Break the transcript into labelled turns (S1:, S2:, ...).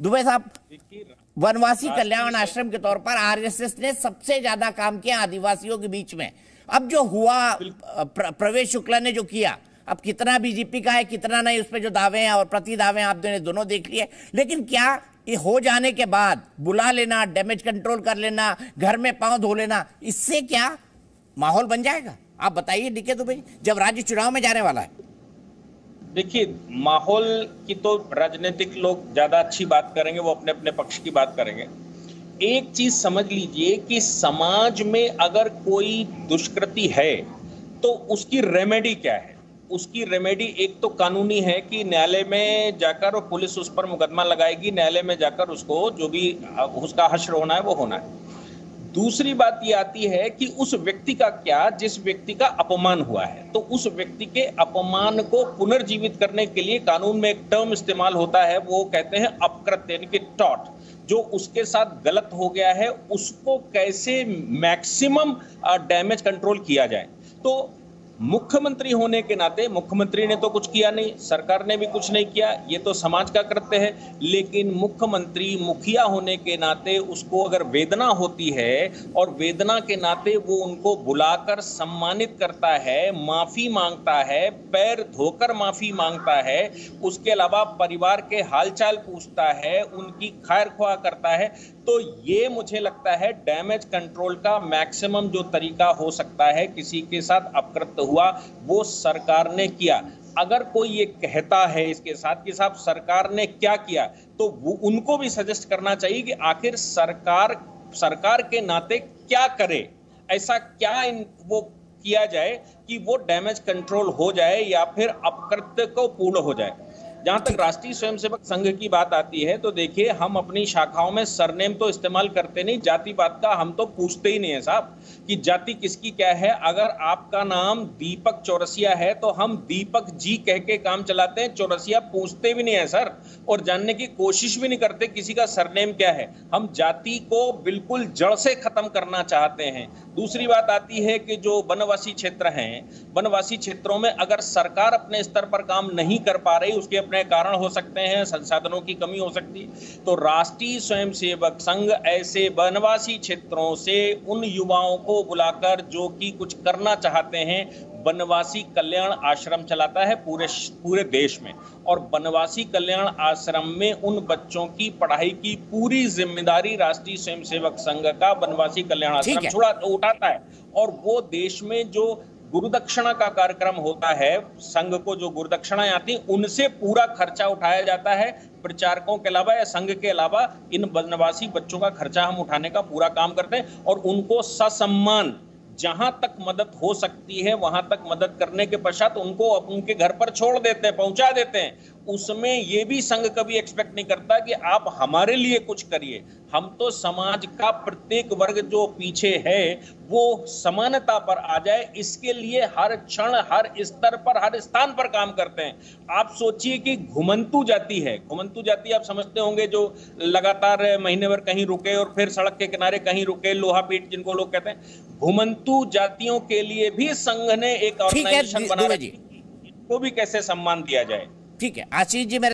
S1: दुबे साहब, वनवासी कल्याण आश्रम के तौर पर आरएसएस ने सबसे ज्यादा काम किया आदिवासियों के बीच में। अब जो हुआ, प्रवेश शुक्ला ने जो किया, अब कितना बीजेपी का है कितना नहीं, उस पर जो दावे हैं और प्रति दावे आपने दोनों देख लिए, लेकिन क्या ये हो जाने के बाद बुला लेना, डैमेज कंट्रोल कर लेना, घर में पांव धो लेना, इससे क्या माहौल बन जाएगा? आप बताइए डीके दुबे जी, जब राज्य चुनाव में जाने वाला है।
S2: देखिए, माहौल की तो राजनीतिक लोग ज्यादा अच्छी बात करेंगे, वो अपने अपने पक्ष की बात करेंगे। एक चीज समझ लीजिए कि समाज में अगर कोई दुष्कृति है तो उसकी रेमेडी क्या है? उसकी रेमेडी एक तो कानूनी है कि न्यायालय में जाकर और पुलिस उस पर मुकदमा लगाएगी, न्यायालय में जाकर उसको जो भी उसका हश्र होना है वो होना है। दूसरी बात ये आती है कि उस व्यक्ति का क्या, जिस व्यक्ति का अपमान हुआ है, तो उस व्यक्ति के अपमान को पुनर्जीवित करने के लिए कानून में एक टर्म इस्तेमाल होता है, वो कहते हैं अपकृत्य, यानी कि टॉट। जो उसके साथ गलत हो गया है उसको कैसे मैक्सिमम डैमेज कंट्रोल किया जाए। तो मुख्यमंत्री होने के नाते, मुख्यमंत्री ने तो कुछ किया नहीं, सरकार ने भी कुछ नहीं किया, ये तो समाज का कृत्य है, लेकिन मुख्यमंत्री मुखिया होने के नाते उसको अगर वेदना होती है और वेदना के नाते वो उनको बुलाकर सम्मानित करता है, माफी मांगता है, पैर धोकर माफी मांगता है, उसके अलावा परिवार के हालचाल पूछता है, उनकी खैर ख्वाह करता है, तो ये मुझे लगता है डैमेज कंट्रोल का मैक्सिमम जो तरीका हो सकता है। किसी के साथ अपकृत्य हुआ, वो सरकार ने किया। अगर कोई ये कहता है इसके साथ कि साहब सरकार ने क्या किया, तो वो उनको भी सजेस्ट करना चाहिए कि आखिर सरकार के नाते क्या करे, ऐसा क्या वो किया जाए कि वो डैमेज कंट्रोल हो जाए या फिर अपकृत्य को पूर्ण हो जाए। जहां तक राष्ट्रीय स्वयंसेवक संघ की बात आती है तो देखिए, हम अपनी शाखाओं में सरनेम तो इस्तेमाल करते नहीं, जाति बात का हम तो पूछते ही नहीं है साहब कि जाति किसकी क्या है। अगर आपका नाम दीपक चौरसिया है तो हम दीपक जी कह के काम चलाते हैं, चौरसिया पूछते भी नहीं है सर, और जानने की कोशिश भी नहीं करते किसी का सरनेम क्या है। हम जाति को बिल्कुल जड़ से खत्म करना चाहते हैं। दूसरी बात आती है कि जो वनवासी क्षेत्र हैं, वनवासी क्षेत्रों में अगर सरकार अपने स्तर पर काम नहीं कर पा रही, उसके अपने कारण हो सकते हैं, संसाधनों की कमी हो सकती है, तो राष्ट्रीय स्वयंसेवक संघ ऐसे वनवासी क्षेत्रों से उन युवाओं को बुलाकर जो कि कुछ करना चाहते हैं, वनवासी कल्याण आश्रम चलाता है पूरे देश में, और वनवासी कल्याण आश्रम में उन बच्चों की पढ़ाई की पूरी जिम्मेदारी राष्ट्रीय स्वयंसेवक संघ का वनवासी कल्याण आश्रम उठाता है। और वो देश में जो गुरुदक्षिणा का कार्यक्रम होता है, संघ को जो गुरुदक्षिणाएं आती हैं उनसे पूरा खर्चा उठाया जाता है। प्रचारकों के अलावा या संघ के अलावा इन वनवासी बच्चों का खर्चा हम उठाने का पूरा काम करते हैं और उनको ससम्मान जहां तक मदद हो सकती है वहां तक मदद करने के पश्चात उनको उनके घर पर छोड़ देते हैं, पहुंचा देते हैं। उसमें ये भी संघ कभी एक्सपेक्ट नहीं करता कि आप हमारे लिए कुछ करिए। हम तो समाज का प्रत्येक वर्ग जो पीछे है वो समानता पर आ जाए, इसके लिए हर क्षण, हर स्तर पर, हर स्थान पर काम करते हैं। आप सोचिए कि घुमंतु जाति है, घुमंतु जाति आप समझते होंगे, जो लगातार महीने भर कहीं रुके और फिर सड़क के किनारे कहीं रुके, लोहा पीट जिनको लोग कहते हैं। घुमंतु जातियों के लिए भी संघ ने एक ऑर्गेनाइजेशन बना रखी, इनको भी कैसे सम्मान दिया जाए।
S1: ठीक है आशीष जी,